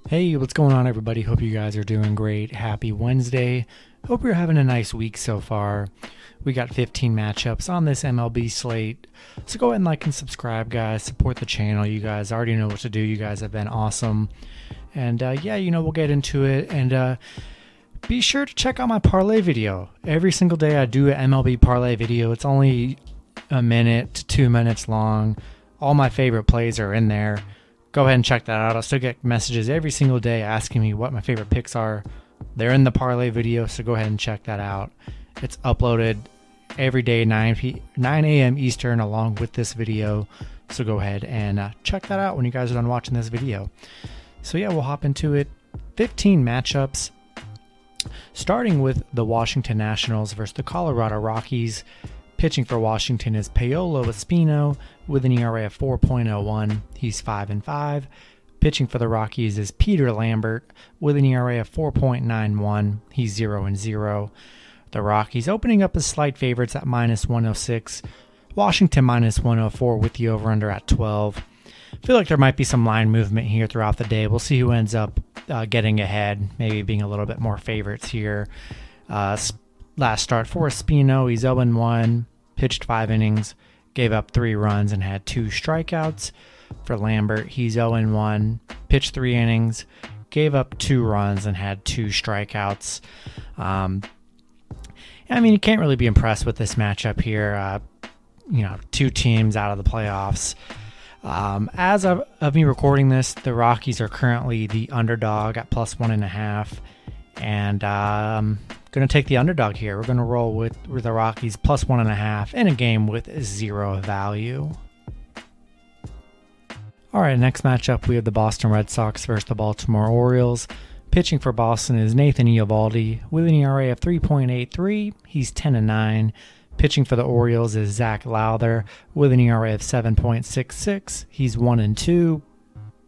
Hey, what's going on, everybody? Hope you guys are doing great. Happy Wednesday. Hope you're having a nice week so far. We got 15 matchups on this MLB slate. So go ahead and like and subscribe, guys. Support the channel. You guys already know what to do. You guys have been awesome. And we'll get into it. And be sure to check out my parlay video. Every single day I do an MLB parlay video. It's only a minute to 2 minutes long. All my favorite plays are in there. Go ahead and check that out. I'll still get messages every single day asking me what my favorite picks are. They're in the parlay video, so go ahead and check that out. It's uploaded every day, 9 a.m. Eastern, along with this video. So go ahead and check that out when you guys are done watching this video. So yeah, we'll hop into it. 15 matchups, starting with the Washington Nationals versus the Colorado Rockies. Pitching for Washington is Paolo Espino with an ERA of 4.01. He's 5-5. Pitching for the Rockies is Peter Lambert with an ERA of 4.91. He's 0-0. The Rockies opening up as slight favorites at -106. Washington -104 with the over-under at 12. I feel like there might be some line movement here throughout the day. We'll see who ends up getting ahead, maybe being a little bit more favorites here. Last start for Espino, he's 0-1, pitched 5 innings, gave up 3 runs and had 2 strikeouts. For Lambert, he's 0-1, pitched 3 innings, gave up 2 runs and had 2 strikeouts. You can't really be impressed with this matchup here. 2 teams out of the playoffs. As of me recording this, the Rockies are currently the underdog at +1.5. And I'm going to take the underdog here. We're going to roll with the Rockies +1.5 in a game with 0 value. All right, next matchup, we have the Boston Red Sox versus the Baltimore Orioles. Pitching for Boston is Nathan Eovaldi with an ERA of 3.83. He's 10-9. Pitching for the Orioles is Zach Lowther with an ERA of 7.66. He's 1-2.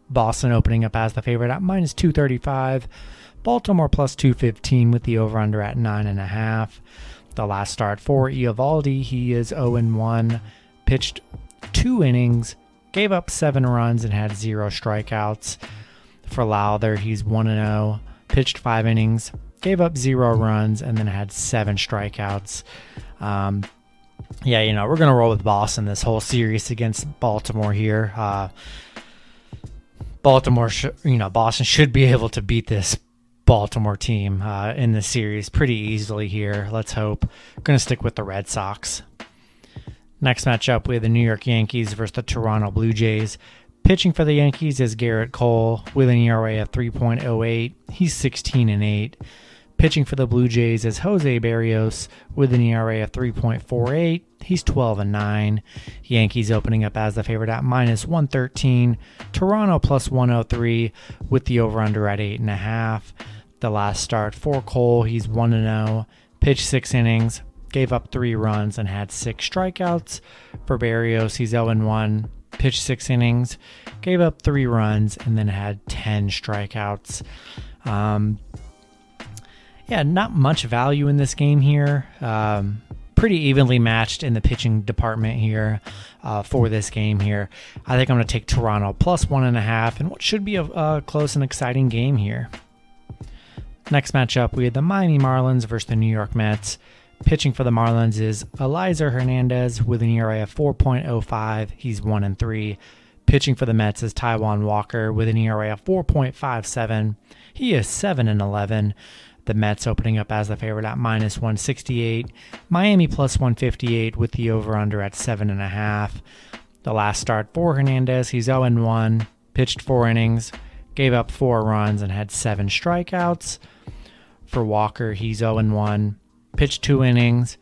Boston opening up as the favorite at -235. Baltimore +215 with the over-under at 9.5. The last start for Eovaldi, he is 0-1, pitched 2 innings, gave up 7 runs and had 0 strikeouts. For Lowther, he's 1-0, pitched 5 innings, gave up 0 runs and then had 7 strikeouts. We're going to roll with Boston this whole series against Baltimore here. Boston should be able to beat this Baltimore team in the series pretty easily here. Let's hope. Going to stick with the Red Sox. Next matchup, we have the New York Yankees versus the Toronto Blue Jays. Pitching for the Yankees is Garrett Cole with an ERA of 3.08. He's 16-8. Pitching for the Blue Jays is Jose Barrios with an ERA of 3.48. He's 12-9. Yankees opening up as the favorite at -113. Toronto +103 with the over-under at 8.5. The last start for Cole, he's 1-0, pitched 6 innings, gave up 3 runs and had 6 strikeouts. For Barrios, he's 0-1, pitched 6 innings, gave up 3 runs and then had 10 strikeouts. Not much value in this game here. Pretty evenly matched in the pitching department here for this game here. I think I'm going to take Toronto +1.5 and what should be a close and exciting game here. Next matchup, we have the Miami Marlins versus the New York Mets. Pitching for the Marlins is Eliezer Hernandez with an ERA of 4.05. He's 1-3. Pitching for the Mets is Taijuan Walker with an ERA of 4.57. He is 7-11. The Mets opening up as the favorite at -168. Miami +158 with the over-under at 7.5. The last start for Hernandez, he's 0-1, pitched 4 innings, gave up 4 runs and had 7 strikeouts. For Walker, he's 0-1, pitched 2 innings,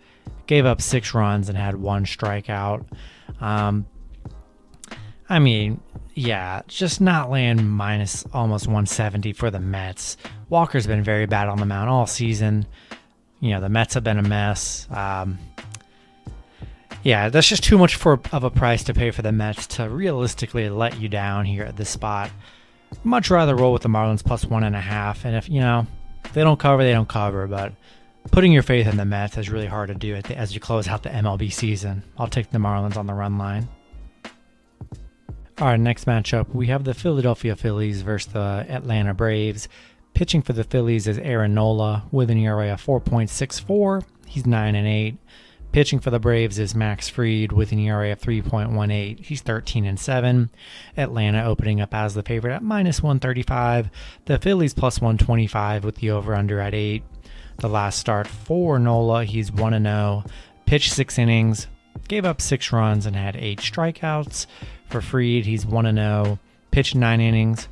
gave up 6 runs and had 1 strikeout. Just not laying almost -170 for the Mets. Walker's been very bad on the mound all season. The Mets have been a mess. That's just too much of a price to pay for the Mets to realistically let you down here at this spot. Much rather roll with the Marlins +1.5. And if they don't cover, they don't cover. But putting your faith in the Mets is really hard to do as you close out the MLB season. I'll take the Marlins on the run line. All right, next matchup, we have the Philadelphia Phillies versus the Atlanta Braves. Pitching for the Phillies is Aaron Nola with an ERA of 4.64. He's 9-8. Pitching for the Braves is Max Fried with an ERA of 3.18. He's 13-7. Atlanta opening up as the favorite at -135. The Phillies +125 with the over-under at 8. The last start for Nola, he's 1-0. Pitched 6 innings, gave up 6 runs, and had 8 strikeouts. For Fried, he's 1-0. Pitched 9 innings,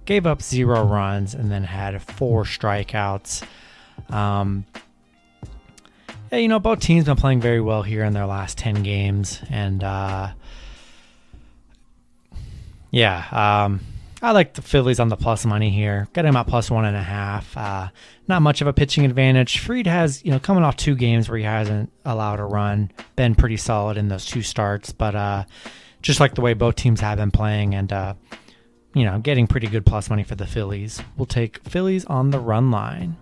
gave up 0 runs, and then had 4 strikeouts. Yeah, both teams been playing very well here in their last 10 games. And, I like the Phillies on the plus money here. Got him at +1.5. Not much of a pitching advantage. Fried has, coming off 2 games where he hasn't allowed a run, been pretty solid in those 2 starts. But just like the way both teams have been playing and, getting pretty good plus money for the Phillies. We'll take Phillies on the run line.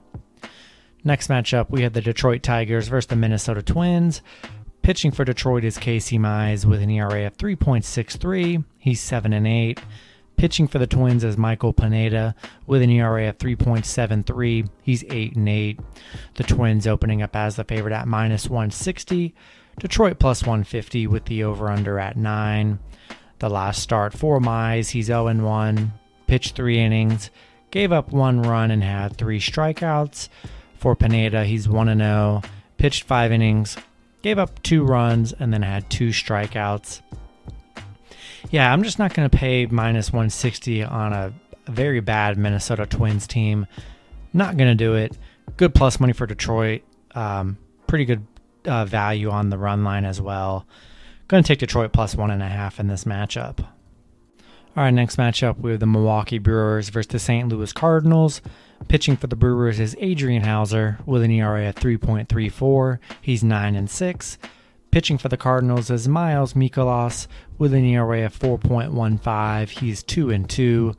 Next matchup, we have the Detroit Tigers versus the Minnesota Twins. Pitching for Detroit is Casey Mize with an ERA of 3.63. He's 7-8. Pitching for the Twins is Michael Pineda with an ERA of 3.73. He's 8-8. The Twins opening up as the favorite at -160. Detroit +150 with the over-under at 9. The last start for Mize, he's 0-1. Pitched 3 innings, gave up 1 run, and had 3 strikeouts. For Pineda, he's 1-0. Pitched 5 innings, gave up 2 runs, and then had 2 strikeouts. Yeah, I'm just not going to pay -160 on a very bad Minnesota Twins team. Not going to do it. Good plus money for Detroit. Pretty good value on the run line as well. Going to take Detroit +1.5 in this matchup. All right, next matchup, we have the Milwaukee Brewers versus the St. Louis Cardinals. Pitching for the Brewers is Adrian Hauser with an ERA of 3.34. He's 9-6. Pitching for the Cardinals is Miles Mikolas with an ERA of 4.15. He's 2-2.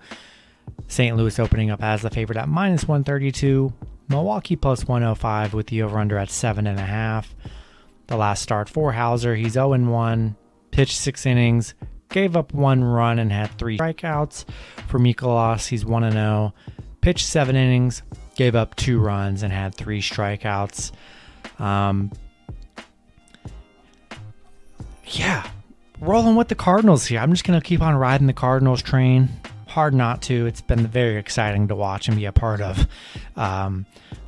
St. Louis opening up as the favorite at -132. Milwaukee +105 with the over-under at 7.5. The last start for Hauser, he's 0-1. Pitched 6 innings, gave up 1 run, and had 3 strikeouts. For Mikolas, he's 1-0. Pitched 7 innings, gave up 2 runs, and had 3 strikeouts. Rolling with the Cardinals here. I'm just going to keep on riding the Cardinals train. Hard not to. It's been very exciting to watch and be a part of.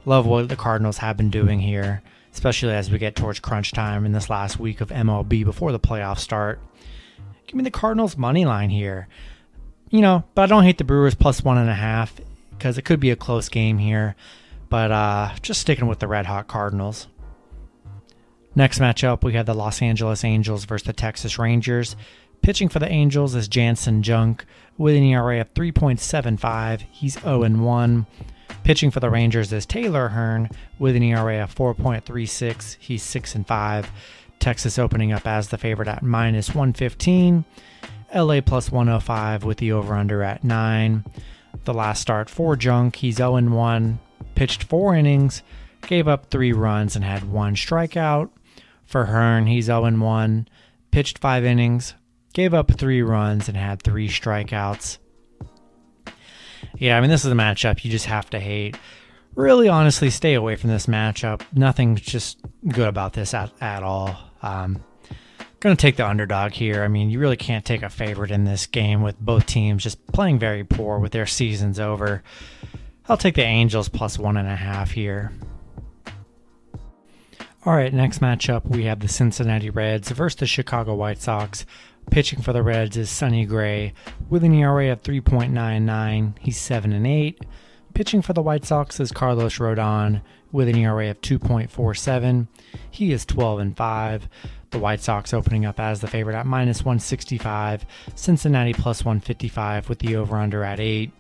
Love what the Cardinals have been doing here, especially as we get towards crunch time in this last week of MLB before the playoffs start. Give me the Cardinals money line here. But I don't hate the Brewers +1.5 because it could be a close game here. But just sticking with the red hot Cardinals. Next matchup, we have the Los Angeles Angels versus the Texas Rangers. Pitching for the Angels is Jansen Junk with an ERA of 3.75. He's 0-1. Pitching for the Rangers is Taylor Hearn with an ERA of 4.36. He's 6-5. Texas opening up as the favorite at -115. LA +105 with the over-under at 9. The last start for Junk, he's 0-1. Pitched 4 innings, gave up 3 runs, and had 1 strikeout. For Hearn, he's 0-1. Pitched 5 innings, gave up 3 runs, and had 3 strikeouts. Yeah, this is a matchup you just have to hate. Really, honestly, stay away from this matchup. Nothing's just good about this at all. Going to take the underdog here. You really can't take a favorite in this game with both teams just playing very poor with their seasons over. I'll take the Angels +1.5 here. All right, next matchup, we have the Cincinnati Reds versus the Chicago White Sox. Pitching for the Reds is Sonny Gray with an ERA of 3.99. He's 7-8. Pitching for the White Sox is Carlos Rodon with an ERA of 2.47. He is 12-5. The White Sox opening up as the favorite at -165. Cincinnati +155 with the over-under at 8.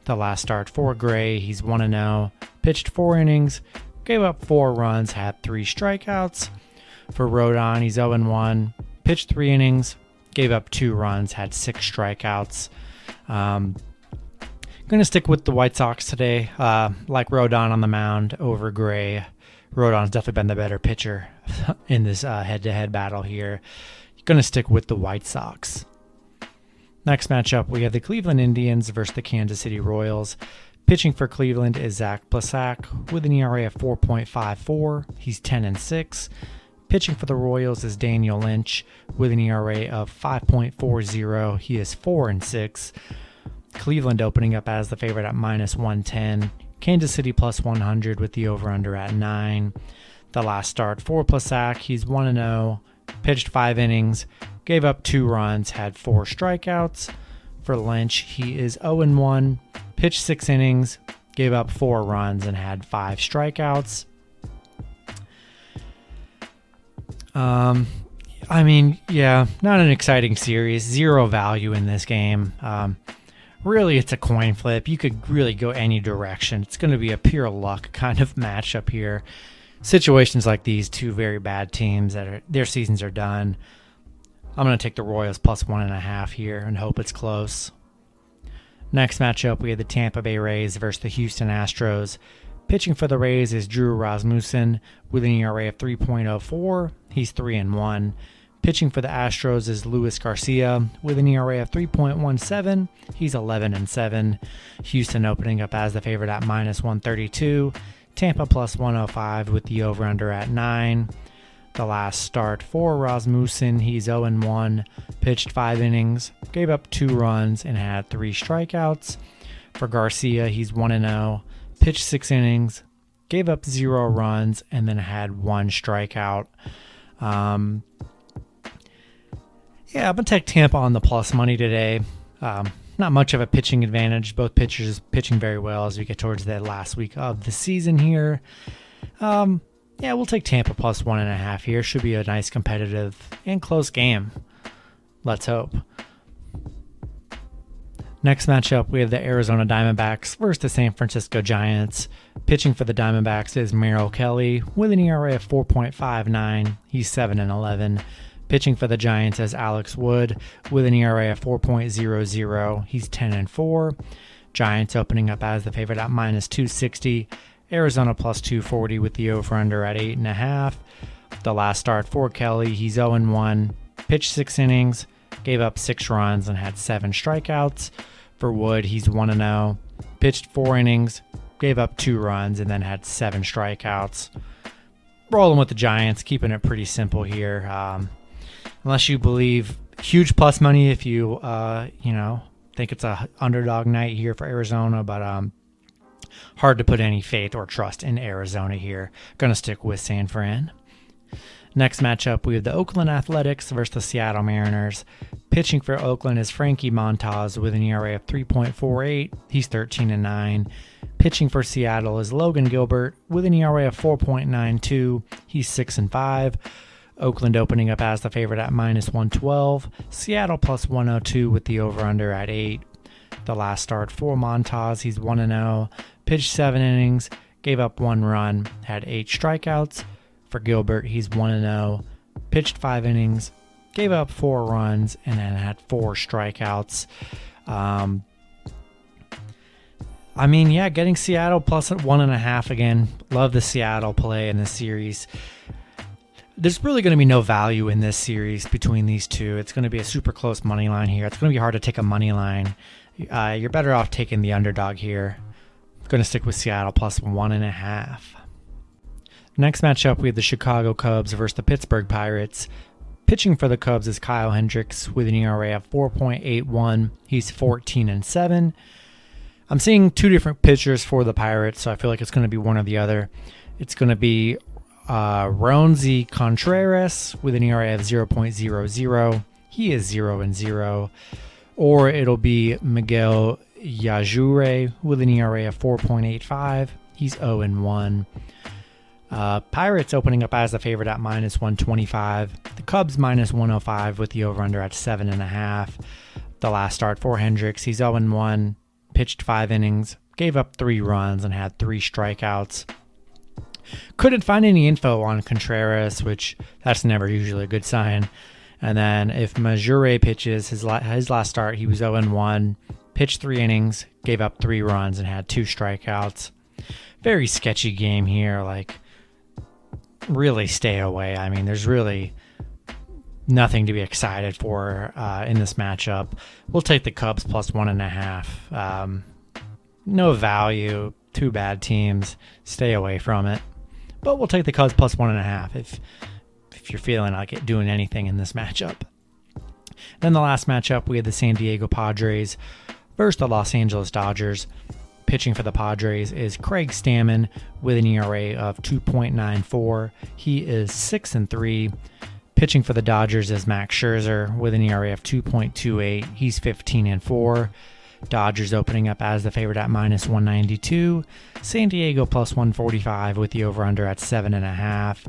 The last start for Gray, he's 1-0. Pitched 4 innings, gave up 4 runs, had 3 strikeouts. For Rodon, he's 0-1. Pitched 3 innings, gave up 2 runs, had 6 strikeouts. Going to stick with the White Sox today. Like Rodon on the mound over Gray. Rodon's definitely been the better pitcher in this head-to-head battle here. Going to stick with the White Sox. Next matchup, we have the Cleveland Indians versus the Kansas City Royals. Pitching for Cleveland is Zach Plesac with an ERA of 4.54. He's 10-6. Pitching for the Royals is Daniel Lynch with an ERA of 5.40. He is 4-6. Cleveland opening up as the favorite at -110. Kansas City +100 with the over-under at 9. The last start for Plesac, he's 1-0. Pitched 5 innings, gave up 2 runs, had 4 strikeouts. For Lynch, he is 0-1, pitched 6 innings, gave up 4 runs, and had 5 strikeouts. Not an exciting series. 0 value in this game. Really, it's a coin flip. You could really go any direction. It's going to be a pure luck kind of matchup here. Situations like these, 2 very bad teams their seasons are done. I'm going to take the Royals +1.5 here and hope it's close. Next matchup, we have the Tampa Bay Rays versus the Houston Astros. Pitching for the Rays is Drew Rasmussen with an ERA of 3.04. He's 3-1. Pitching for the Astros is Luis Garcia with an ERA of 3.17. He's 11-7. Houston opening up as the favorite at -132. Tampa +105 with the over-under at 9. The last start for Rasmussen, he's 0-1, pitched 5 innings, gave up 2 runs, and had 3 strikeouts. For Garcia, he's 1-0, pitched 6 innings, gave up 0 runs, and then had 1 strikeout. I'm going to take Tampa on the plus money today. Not much of a pitching advantage. Both pitchers pitching very well as we get towards the last week of the season here. We'll take Tampa +1.5 here. Should be a nice competitive and close game. Let's hope. Next matchup, we have the Arizona Diamondbacks versus the San Francisco Giants. Pitching for the Diamondbacks is Merrill Kelly with an ERA of 4.59. He's 7-11. Pitching for the Giants is Alex Wood with an ERA of 4.00. He's 10-4. Giants opening up as the favorite at -260. Arizona +240 with the over-under at 8.5. The last start for Kelly, he's 0-1. Pitched 6 innings, gave up 6 runs, and had 7 strikeouts. For Wood, he's 1-0. Pitched 4 innings, gave up 2 runs, and then had 7 strikeouts. Rolling with the Giants, keeping it pretty simple here. Unless you believe huge plus money if you think it's a underdog night here for Arizona, but hard to put any faith or trust in Arizona here. Gonna stick with San Fran. Next matchup, we have the Oakland Athletics versus the Seattle Mariners. Pitching for Oakland is Frankie Montas with an ERA of 3.48. He's 13-9. Pitching for Seattle is Logan Gilbert with an ERA of 4.92. He's 6-5. Oakland opening up as the favorite at -112. Seattle +102 with the over-under at 8. The last start for Montas, he's 1-0. Pitched 7 innings, gave up 1 run, had 8 strikeouts. For Gilbert, he's 1-0. Pitched 5 innings, gave up 4 runs, and then had 4 strikeouts. Getting Seattle +1.5 again. Love the Seattle play in this series. There's really going to be no value in this series between these two. It's going to be a super close money line here. It's going to be hard to take a money line. You're better off taking the underdog here. I'm going to stick with Seattle +1.5. Next matchup, we have the Chicago Cubs versus the Pittsburgh Pirates. Pitching for the Cubs is Kyle Hendricks with an ERA of 4.81. He's 14-7. I'm seeing 2 different pitchers for the Pirates, so I feel like it's going to be one or the other. It's going to be Roansy Contreras with an ERA of 0.00. He is 0-0. Or it'll be Miguel Yajure with an ERA of 4.85. He's 0-1. Pirates opening up as the favorite at -125. The Cubs -105 with the over-under at 7.5. The last start for Hendricks, he's 0-1. Pitched 5 innings, gave up 3 runs, and had 3 strikeouts. Couldn't find any info on Contreras, which that's never usually a good sign. And then if Majure pitches, his last start, he was 0-1, pitched 3 innings, gave up 3 runs, and had 2 strikeouts. Very sketchy game here. Really stay away. There's really nothing to be excited for in this matchup. We'll take the Cubs plus 1.5. No value, two bad teams. Stay away from it. But we'll take the Cubs plus 1.5 if you're feeling like it doing anything in this matchup. Then the last matchup, we had the San Diego Padres versus the Los Angeles Dodgers. Pitching for the Padres is Craig Stammen with an ERA of 2.94. He is 6-3. Pitching for the Dodgers is Max Scherzer with an ERA of 2.28. He's 15-4. Dodgers opening up as the favorite at minus 192. San Diego plus 145 with the over-under at 7.5.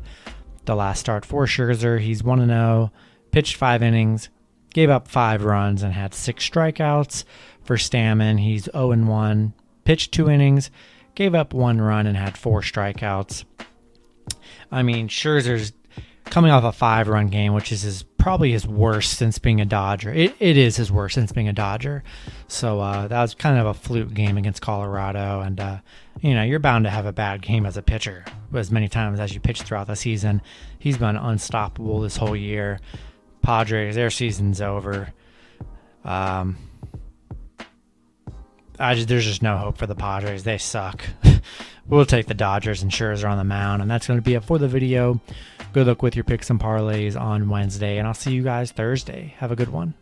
The last start for Scherzer, he's 1-0, pitched 5 innings, gave up 5 runs, and had 6 strikeouts. For Stammen, he's 0-1, pitched 2 innings, gave up 1 run, and had 4 strikeouts. I mean, Scherzer's coming off a 5-run game, which is probably his worst since being a Dodger. It is his worst since being a Dodger. So that was kind of a fluke game against Colorado. And, you're bound to have a bad game as a pitcher as many times as you pitch throughout the season. He's been unstoppable this whole year. Padres, their season's over. There's just no hope for the Padres. They suck. We'll take the Dodgers and Scherzer on the mound. And that's going to be it for the video. Good luck with your picks and parlays on Wednesday, and I'll see you guys Thursday. Have a good one.